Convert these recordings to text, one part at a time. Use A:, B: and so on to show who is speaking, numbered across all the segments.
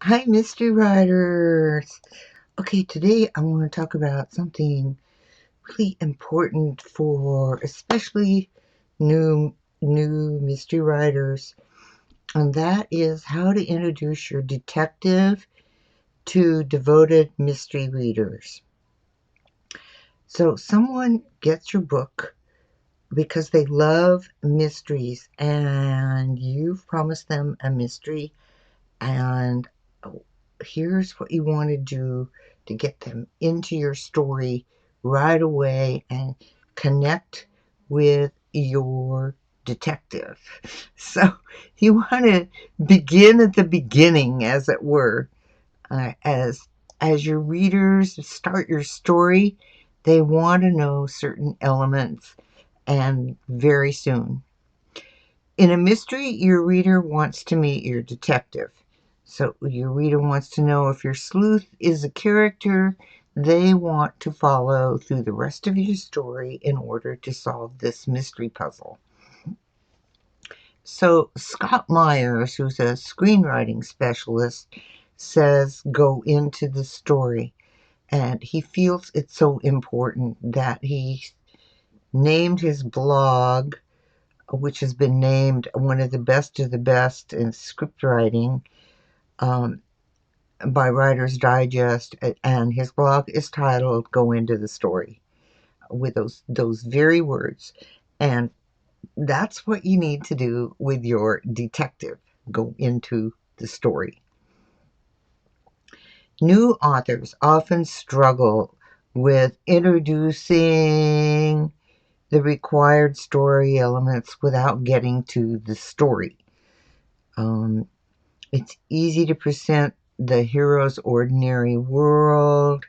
A: Hi, mystery writers. Okay, today I want to talk about something really important for especially new mystery writers, and that is how to introduce your detective to devoted mystery readers. So, someone gets your book because they love mysteries, and you've promised them a mystery, and here's what you want to do to get them into your story right away and connect with your detective. So you want to begin at the beginning, as it were, as your readers start your story. They want to know certain elements, and very soon. In a mystery, your reader wants to meet your detective. So your reader wants to know if your sleuth is a character they want to follow through the rest of your story in order to solve this mystery puzzle. So Scott Myers, who's a screenwriting specialist, says go into the story. And he feels it's so important that he named his blog, which has been named one of the best in script writing, um, by Writer's Digest, and his blog is titled "Go Into the Story" with those very words, and that's what you need to do with your detective. Go into the story. New authors often struggle with introducing the required story elements without getting to the story. Um, It's easy to present the hero's ordinary world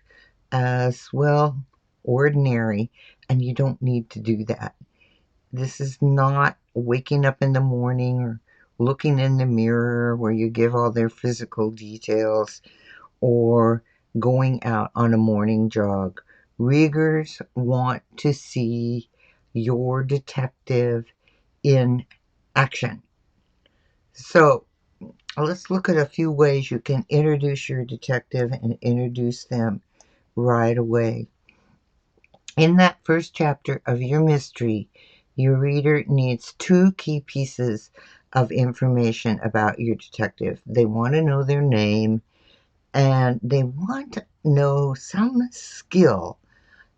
A: as, well, ordinary, and you don't need to do that. This is not waking up in the morning or looking in the mirror where you give all their physical details, or going out on a morning jog. Readers want to see your detective in action. So, let's look at a few ways you can introduce your detective and introduce them right away. In that first chapter of your mystery, your reader needs two key pieces of information about your detective. They want to know their name, and they want to know some skill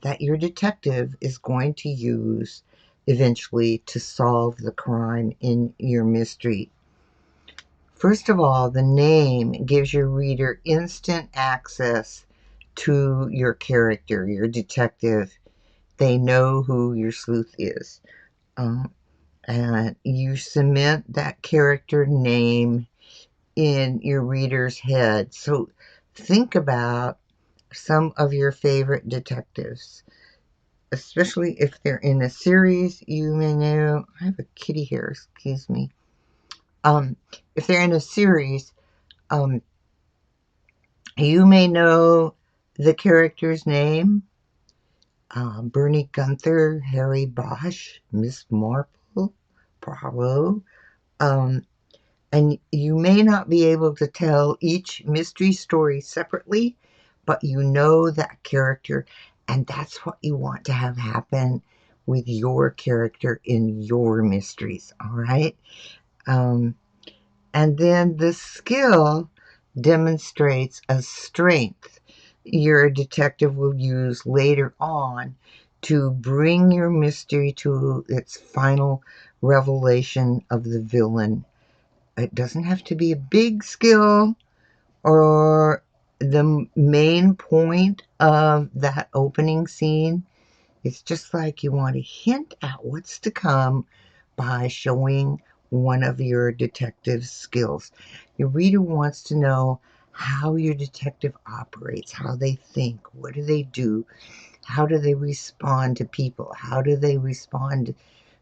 A: that your detective is going to use eventually to solve the crime in your mystery. First of all, the name gives your reader instant access to your character, your detective. They know who your sleuth is. Um, and you cement that character name in your reader's head. So think about some of your favorite detectives, especially if they're in a series. You may know, I have a kitty here, excuse me. Um, if they're in a series, um, you may know the character's name: Bernie Gunther, Harry Bosch, Miss Marple, Bravo. Um, and you may not be able to tell each mystery story separately, but you know that character, and that's what you want to have happen with your character in your mysteries, all right? Um, and then the skill demonstrates a strength your detective will use later on to bring your mystery to its final revelation of the villain. It doesn't have to be a big skill or the main point of that opening scene. It's just like you want to hint at what's to come by showing one of your detective skills. Your reader wants to know how your detective operates, how they think, what do they do, how do they respond to people, how do they respond to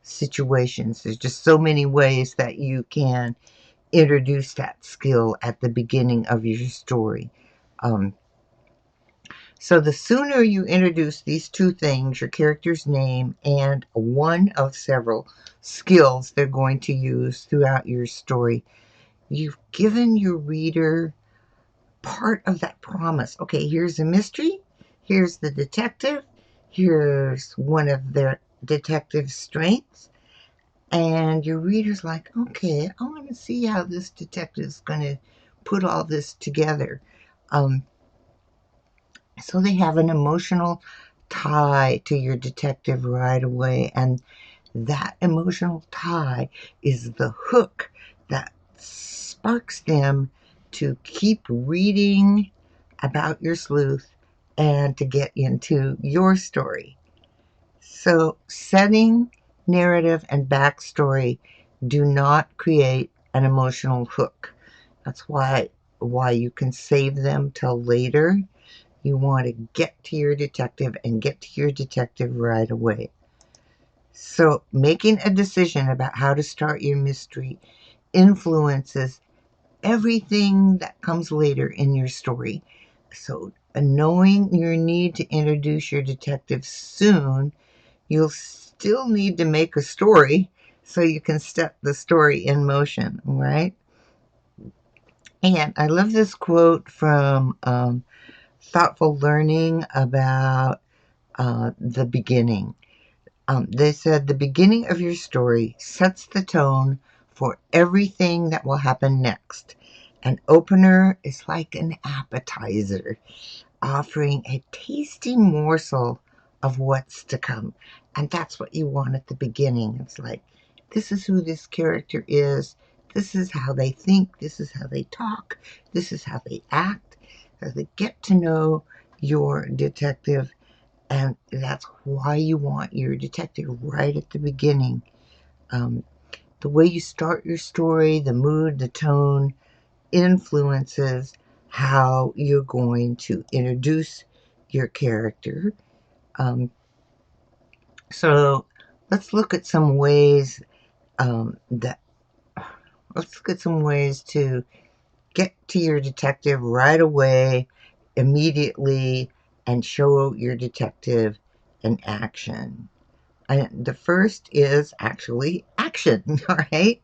A: situations. There's just so many ways that you can introduce that skill at the beginning of your story. Um, so the sooner you introduce these two things, your character's name and one of several skills they're going to use throughout your story, you've given your reader part of that promise. Okay, here's a mystery. Here's the detective. Here's one of their detective's strengths. And your reader's like, okay, I want to see how this detective's going to put all this together. Um, so they have an emotional tie to your detective right away. And that emotional tie is the hook that sparks them to keep reading about your sleuth and to get into your story. So, setting, narrative, and backstory do not create an emotional hook. That's why you can save them till later. You want to get to your detective and get to your detective right away. So, making a decision about how to start your mystery influences everything that comes later in your story. So, knowing your need to introduce your detective soon, you'll still need to make a story so you can set the story in motion, right? And I love this quote from Thoughtful Learning about the beginning. They said the beginning of your story sets the tone for everything that will happen next. An opener is like an appetizer, offering a tasty morsel of what's to come. And that's what you want at the beginning. It's like, this is who this character is. This is how they think. This is how they talk. This is how they act. So they get to know your detective, and that's why you want your detective right at the beginning. Um, the way you start your story, the mood, the tone, influences how you're going to introduce your character. Um, so let's look at some ways that let's look at some ways to get to your detective right away, immediately, and show your detective in action. And the first is actually action, all right?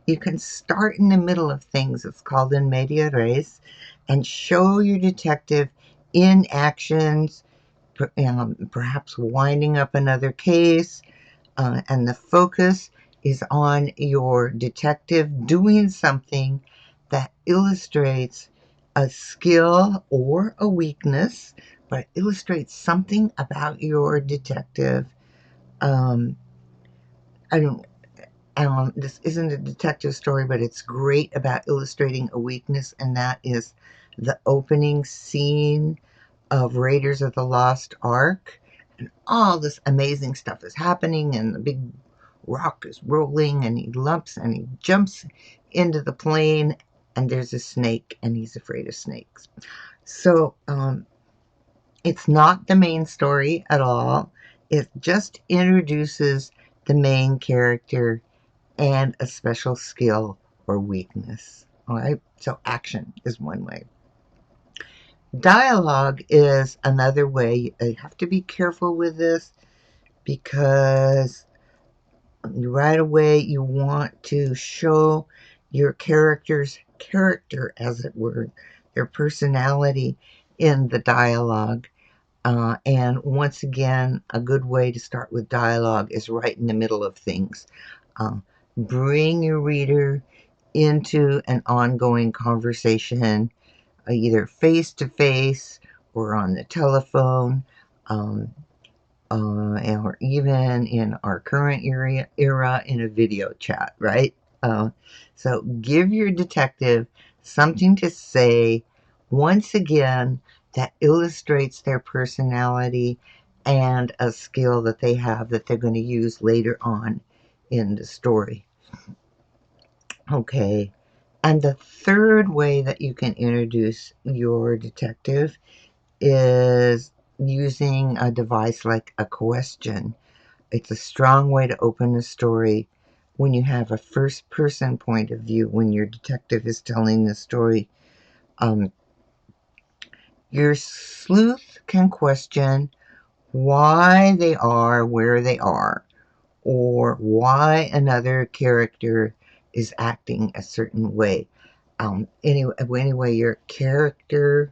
A: You can start in the middle of things. It's called in media res, and show your detective in actions, perhaps winding up another case, and the focus is on your detective doing something that illustrates a skill or a weakness, but illustrates something about your detective. Um, I don't. This isn't a detective story, but it's great about illustrating a weakness, and that is the opening scene of Raiders of the Lost Ark. And all this amazing stuff is happening, and the big rock is rolling, and he lumps and he jumps into the plane, and there's a snake, and he's afraid of snakes. So it's not the main story at all. It just introduces the main character and a special skill or weakness. All right, so action is one way. Dialogue is another way. You have to be careful with this because right away you want to show your character's character, as it were, their personality in the dialogue. And once again, a good way to start with dialogue is right in the middle of things. Bring your reader into an ongoing conversation, either face to face or on the telephone, um, or even in our current era in a video chat, right? So give your detective something to say once again that illustrates their personality and a skill that they have that they're going to use later on in the story. Okay. And the third way that you can introduce your detective is using a device like a question. It's a strong way to open a story when you have a first person point of view, when your detective is telling the story. Um, your sleuth can question why they are where they are, or why another character is acting a certain way. Anyway, your character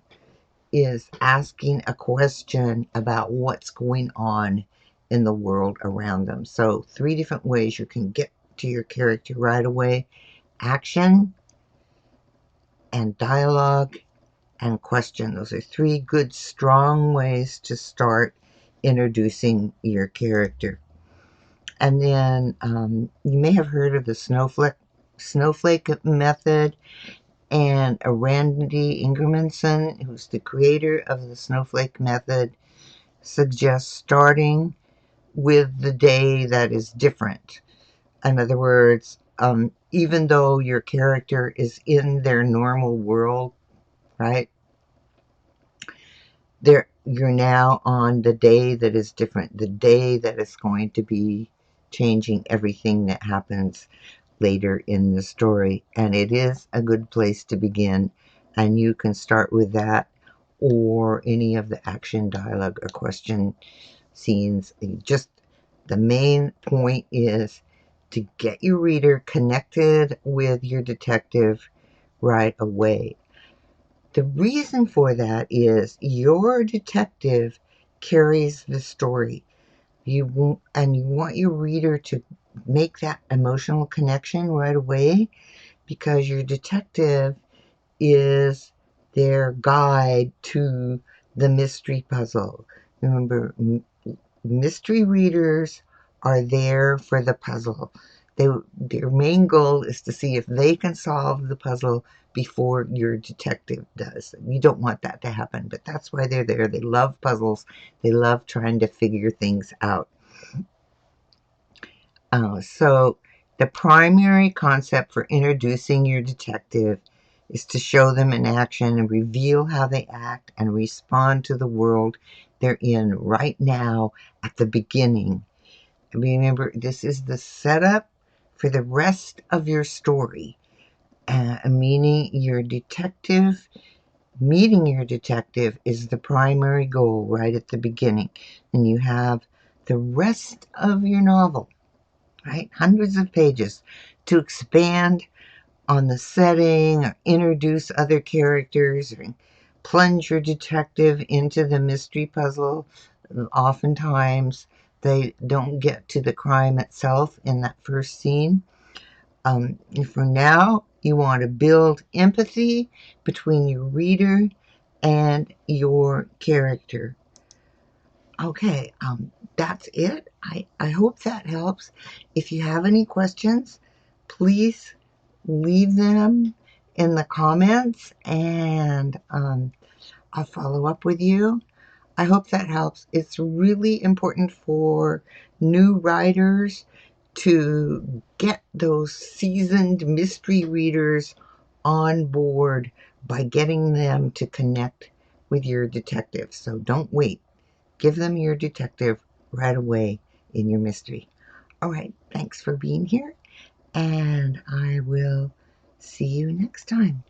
A: is asking a question about what's going on in the world around them. So 3 different ways you can get to your character right away: action and dialogue and question. Those are 3 good, strong ways to start introducing your character. And then you may have heard of the snowflake method. And Randy Ingermanson, who's the creator of the snowflake method, suggests starting with the day that is different. In other words, even though your character is in their normal world, right? You're now on the day that is different, the day that is going to be changing everything that happens later in the story. And it is a good place to begin. And you can start with that or any of the action, dialogue, or question scenes. Just the main point is to get your reader connected with your detective right away. The reason for that is your detective carries the story. You want your reader to make that emotional connection right away, because your detective is their guide to the mystery puzzle. Remember, mystery readers are there for the puzzle. Their main goal is to see if they can solve the puzzle before your detective does. You don't want that to happen, but that's why they're there. They love puzzles. They love trying to figure things out. So the primary concept for introducing your detective is to show them in action and reveal how they act and respond to the world they're in right now at the beginning. Remember, this is the setup for the rest of your story, meaning meeting your detective is the primary goal right at the beginning. And you have the rest of your novel, right? Hundreds of pages to expand on the setting or introduce other characters or plunge your detective into the mystery puzzle. Oftentimes, they don't get to the crime itself in that first scene. For now, you want to build empathy between your reader and your character. Okay, that's it. I hope that helps. If you have any questions, please leave them in the comments, and I'll follow up with you. I hope that helps. It's really important for new writers to get those seasoned mystery readers on board by getting them to connect with your detective. So don't wait. Give them your detective right away in your mystery. All right, thanks for being here, and I will see you next time.